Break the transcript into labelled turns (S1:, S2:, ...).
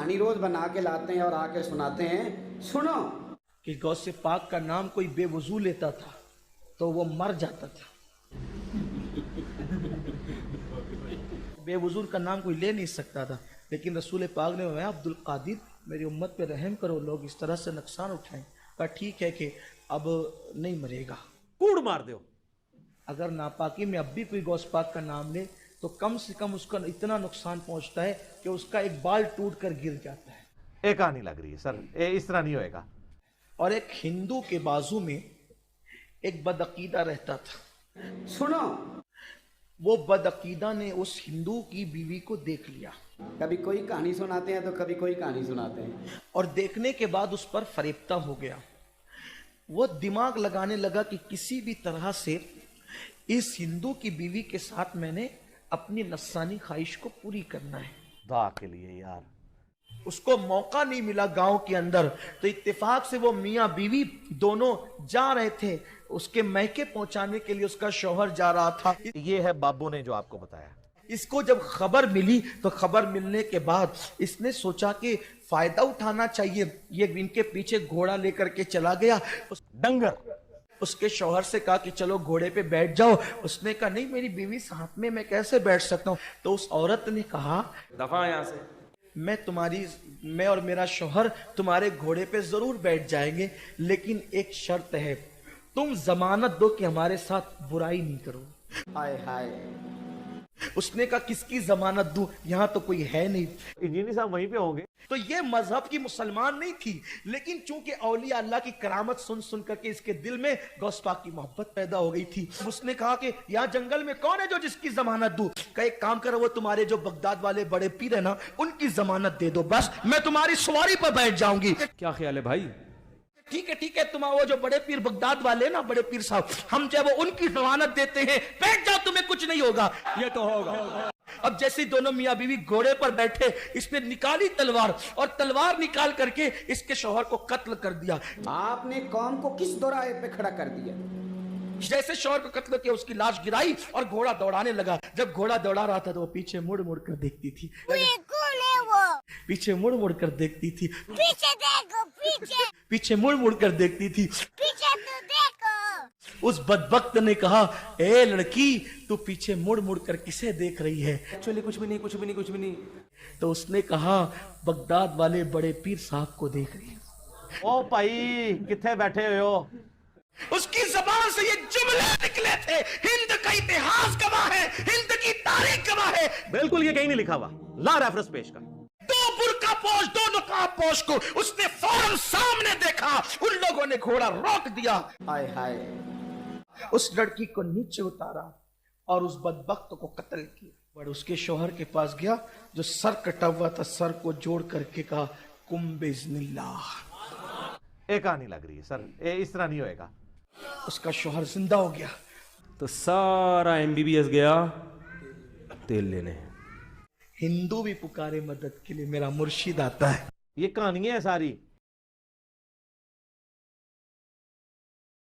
S1: कहानी रोज बना के लाते हैं और आके सुनाते हैं। सुनो
S2: कि गौस पाक का नाम कोई बेवजू लेता था तो वो मर जाता था। बेवजूर का नाम कोई ले नहीं सकता था, लेकिन रसूल पाक ने बताया अब्दुल कादिर मेरी उम्मत पे रहम करो, लोग इस तरह से नुकसान उठाएं। कहा ठीक है कि अब नहीं मरेगा,
S3: कूड़ मार दो।
S2: अगर नापाकी में अब भी कोई गौस पाक का नाम ले तो कम से कम उसका इतना नुकसान पहुंचता है कि उसका एक बाल टूट कर गिर जाता है।
S3: एक कहानी लग रही है सर, इस तरह नहीं होएगा।
S2: और एक हिंदू के बाजू में एक बदअकीदा रहता था।
S1: सुनो,
S2: वो बदअकीदा ने उस हिंदू की बीवी को देख लिया।
S1: कभी कोई कहानी सुनाते हैं तो कभी कोई कहानी सुनाते हैं।
S2: और देखने के बाद उस पर फरेब्ता हो गया। वो दिमाग लगाने लगा कि किसी भी तरह से इस हिंदू की बीवी के साथ मैंने अपनी नस्सानी ख्वाहिश को पूरी करना है।
S3: खुदा के लिए यार,
S2: उसको मौका नहीं मिला गांव के अंदर, तो इत्तेफाक से वो मियां बीवी दोनों जा रहे थे। उसके मैके पहुंचाने के लिए उसका शौहर जा रहा था।
S3: ये है बाबू ने जो आपको बताया।
S2: इसको जब खबर मिली तो खबर मिलने के बाद इसने सोचा कि फायदा उठाना चाहिए। ये इनके पीछे घोड़ा लेकर के चला गया।
S3: डंगर
S2: उसके शौहर से कहा कि चलो घोड़े पे बैठ जाओ। उसने कहा नहीं, मेरी बीवी साथ में, मैं कैसे बैठ सकता हूँ। तो उस औरत ने कहा
S3: दफा यहां से,
S2: मैं और मेरा शौहर तुम्हारे घोड़े पे जरूर बैठ जाएंगे, लेकिन एक शर्त है, तुम जमानत दो कि हमारे साथ बुराई नहीं करो।
S1: हाय हाय।
S2: उसने कहा किसकी जमानत दूं, यहां तो कोई है नहीं।
S3: इंजीनियर साहब वहीं पे होंगे।
S2: तो ये मजहब की मुसलमान नहीं थी, लेकिन चूंकि औलिया अल्लाह की करामत सुन सुन करके इसके दिल में गौस पाक की मोहब्बत पैदा हो गई थी। उसने कहा कि यहाँ जंगल में कौन है जो जिसकी जमानत दूं। कहा एक काम करो, वो तुम्हारे जो बगदाद वाले बड़े पीर है ना, उनकी जमानत दे दो, बस मैं तुम्हारी सवारी पर बैठ जाऊंगी।
S3: क्या ख्याल है भाई?
S2: ठीक है, तुम वो जो बड़े पीर बगदाद वाले ना, बड़े पीर साहब, हम जब वो उनकी जमानत देते हैं, बैठ जाओ, तुम्हें कुछ नहीं होगा।
S3: ये तो होगा।
S2: अब जैसे दोनों मियां बीवी घोड़े पर बैठे, इसने निकाली तलवार और तलवार निकाल करके इसके शौहर को कत्ल कर दिया।
S1: आपने कौम को किस दोराहे पे खड़ा कर दिया?
S2: जैसे शौहर को कत्ल किया, उसकी लाश गिराई और घोड़ा दौड़ाने लगा। जब घोड़ा दौड़ा रहा था तो वो पीछे मुड़ मुड़ कर देखती थी। पीछे मुड़ मुड़ कर देखती थी।
S4: पीछे देखो,
S2: पीछे मुड़ मुड़ कर देखती थी।
S4: पीछे तो देखो।
S2: उस बदबख्त ने कहा, ए लड़की, तू पीछे मुड़ मुड़ कर किसे देख रही है?
S3: एक्चुअली कुछ भी नहीं।
S2: तो उसने कहा, बगदाद वाले बड़े पीर साहब को देख रही है।
S3: ओ भाई, किथे बैठे हुए हो?
S2: उसकी जबान से ये जुमले निकले थे, हिंद का इतिहास गवाह है, हिंद की तारीख गवाह है।
S3: बिल्कुल ये कहीं नहीं लिखा हुआ। ला रेफरेंस पेश कर।
S2: दो बुर्का पोश, दो नकाब पोश को उसने फौरन सामने देखा। उन लोगों ने घोड़ा रोक दिया।
S1: हाय हाय।
S2: उस लड़की को नीचे उतारा और उस बदबख्त को कत्ल किया। बड़ उसके शौहर के पास गया जो सर कटा हुआ था, सर को जोड़ करके कहा, कुम बिस्मिल्लाह।
S3: एक कहानी लग रही है सर, इस तरह नहीं होएगा।
S2: उसका शौहर जिंदा हो गया।
S5: तो सारा MBBS गया तेल लेने।
S2: हिंदू भी पुकारे मदद के लिए, मेरा मुर्शिद आता है।
S3: ये कहानियां है सारी।